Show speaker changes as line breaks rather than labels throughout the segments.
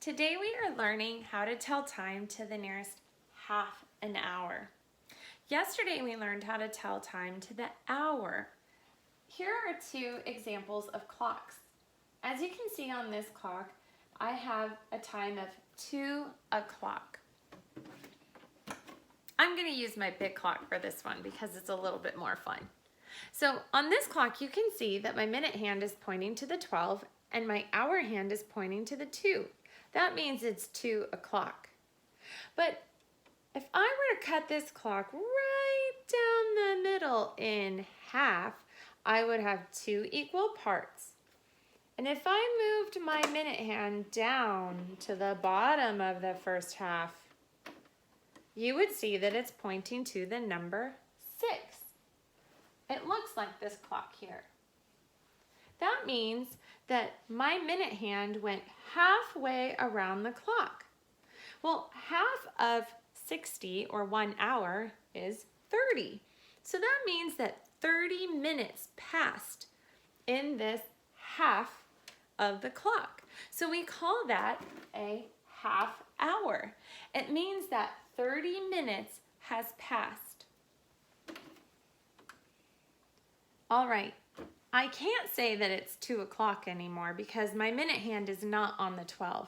Today we are learning how to tell time to the nearest half an hour. Yesterday we learned how to tell time to the hour. Here are two examples of clocks. As you can see on this clock, I have a time of 2 o'clock. I'm going to use my big clock for this one because it's a little bit more fun. So on this clock you can see that my minute hand is pointing to the 12 and my hour hand is pointing to the 2. That means it's 2 o'clock. But if I were to cut this clock right down the middle in half, I would have 2 equal parts. And if I moved my minute hand down to the bottom of the first half, you would see that it's pointing to the number 6. It looks like this clock here. That means that my minute hand went halfway around the clock. Well, half of 60 or 1 hour is 30. So that means that 30 minutes passed in this half of the clock. So we call that a half hour. It means that 30 minutes has passed. All right. I can't say that it's 2 o'clock anymore because my minute hand is not on the 12.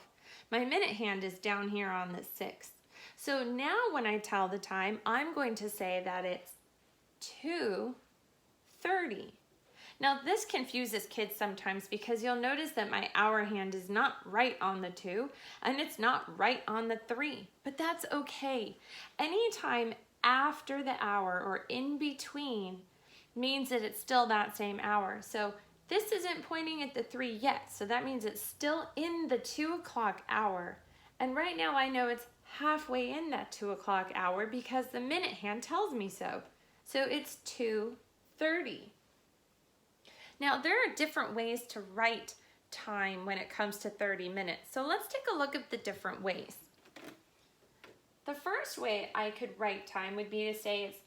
My minute hand is down here on the 6. So now when I tell the time, I'm going to say that it's 2:30. Now this confuses kids sometimes because you'll notice that my hour hand is not right on the 2 and it's not right on the 3, but that's okay. Anytime after the hour or in between means that it's still that same hour. So this isn't pointing at the 3 yet, so that means it's still in the 2 o'clock hour. And right now I know it's halfway in that 2 o'clock hour because the minute hand tells me so. So it's 2:30. Now there are different ways to write time when it comes to 30 minutes. So let's take a look at the different ways. The first way I could write time would be to say it's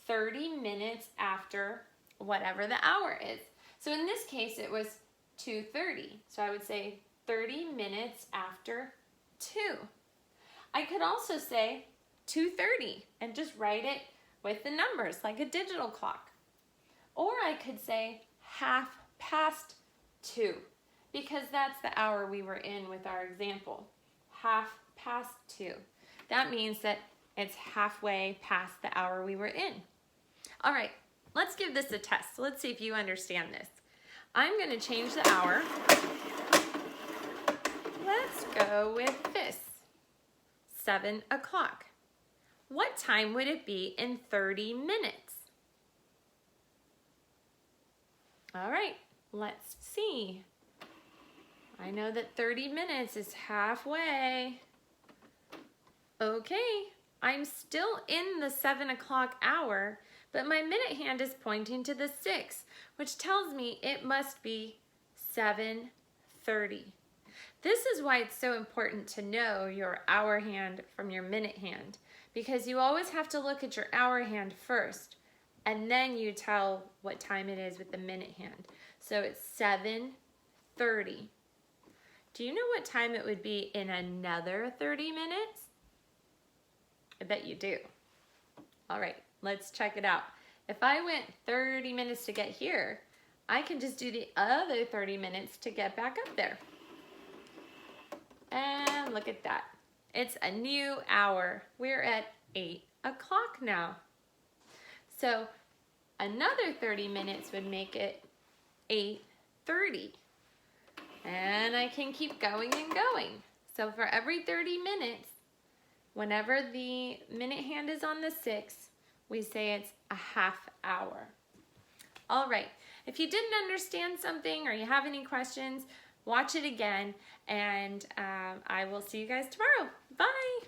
30 minutes after whatever the hour is. So in this case, it was 2:30. So I would say 30 minutes after 2. I could also say 2:30 and just write it with the numbers like a digital clock. Or I could say 2:30 because that's the hour we were in with our example. 2:30. That means that it's halfway past the hour we were in. All right, let's give this a test. Let's see if you understand this. I'm going to change the hour. Let's go with this, 7 o'clock. What time would it be in 30 minutes? All right, let's see. I know that 30 minutes is halfway. Okay, I'm still in the 7 o'clock hour, but my minute hand is pointing to the 6, which tells me it must be 7:30. This is why it's so important to know your hour hand from your minute hand, because you always have to look at your hour hand first, and then you tell what time it is with the minute hand. So it's 7:30. Do you know what time it would be in another 30 minutes? I bet you do. All right, let's check it out. If I went 30 minutes to get here, I can just do the other 30 minutes to get back up there. And look at that. It's a new hour. We're at 8 o'clock now. So another 30 minutes would make it 8:30. And I can keep going and going. So for every 30 minutes, whenever the minute hand is on the 6, we say it's a half hour. All right, if you didn't understand something or you have any questions, watch it again, and I will see you guys tomorrow. Bye.